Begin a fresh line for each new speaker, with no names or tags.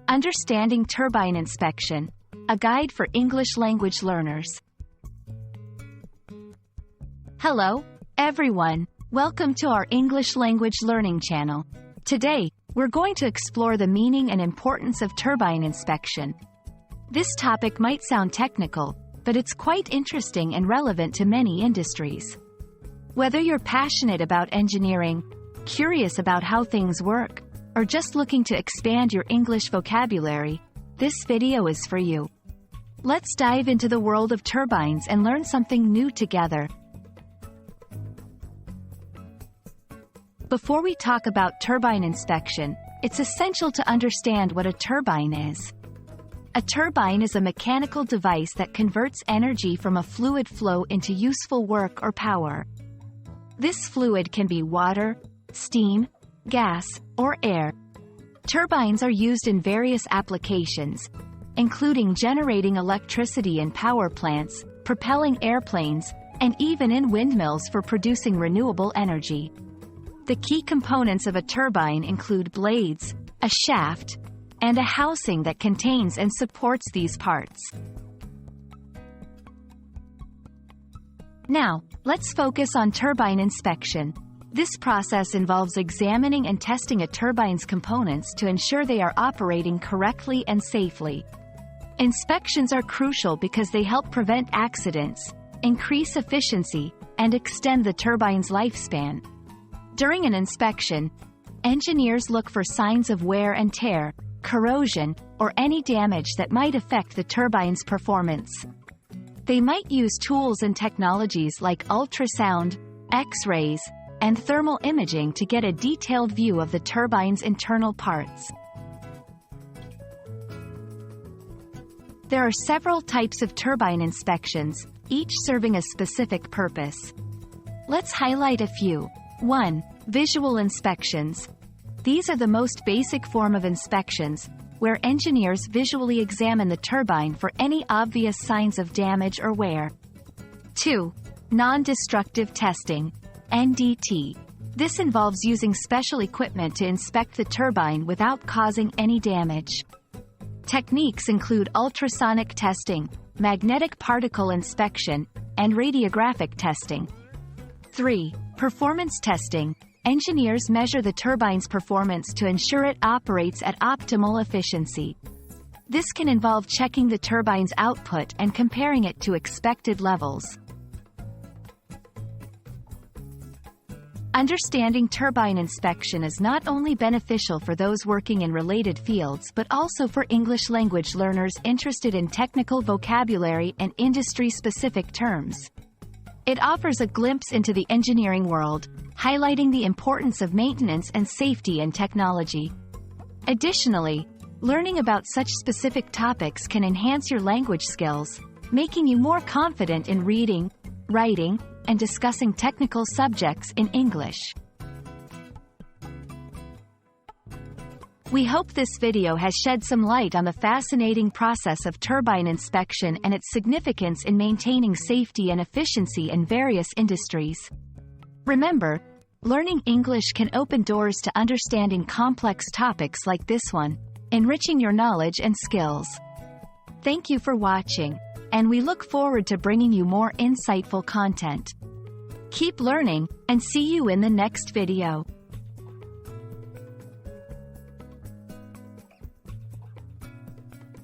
Understanding Turbine Inspection, a guide for English language learners. Hello, everyone. Welcome to our English language learning channel. Today, we're going to explore the meaning and importance of turbine inspection. This topic might sound technical, but it's quite interesting and relevant to many industries. Whether you're passionate about engineering, curious about how things work, or just looking to expand your English vocabulary, this video is for you. Let's dive into the world of turbines and learn something new together. Before we talk about turbine inspection, it's essential to understand what a turbine is. A turbine is a mechanical device that converts energy from a fluid flow into useful work or power. This fluid can be water, steam, gas, or air. Turbines are used in various applications, including generating electricity in power plants, propelling airplanes, and even in windmills for producing renewable energy. The key components of a turbine include blades, a shaft, and a housing that contains and supports these parts. Now, let's focus on turbine inspection. This process involves examining and testing a turbine's components to ensure they are operating correctly and safely. Inspections are crucial because they help prevent accidents, increase efficiency, and extend the turbine's lifespan. During an inspection, engineers look for signs of wear and tear, corrosion, or any damage that might affect the turbine's performance. They might use tools and technologies like ultrasound, X-rays, and thermal imaging to get a detailed view of the turbine's internal parts. There are several types of turbine inspections, each serving a specific purpose. Let's highlight a few. 1. Visual inspections. These are the most basic form of inspections, where engineers visually examine the turbine for any obvious signs of damage or wear. 2. Non-destructive testing, NDT. This involves using special equipment to inspect the turbine without causing any damage. Techniques include ultrasonic testing, magnetic particle inspection, and radiographic testing. 3. Performance testing. Engineers measure the turbine's performance to ensure it operates at optimal efficiency. This can involve checking the turbine's output and comparing it to expected levels. Understanding turbine inspection is not only beneficial for those working in related fields but also for English language learners interested in technical vocabulary and industry-specific terms. It offers a glimpse into the engineering world, highlighting the importance of maintenance and safety in technology. Additionally, learning about such specific topics can enhance your language skills, making you more confident in reading, writing, and discussing technical subjects in English. We hope this video has shed some light on the fascinating process of turbine inspection and its significance in maintaining safety and efficiency in various industries. Remember, learning English can open doors to understanding complex topics like this one, enriching your knowledge and skills. Thank you for watching, and we look forward to bringing you more insightful content. Keep learning, and see you in the next video.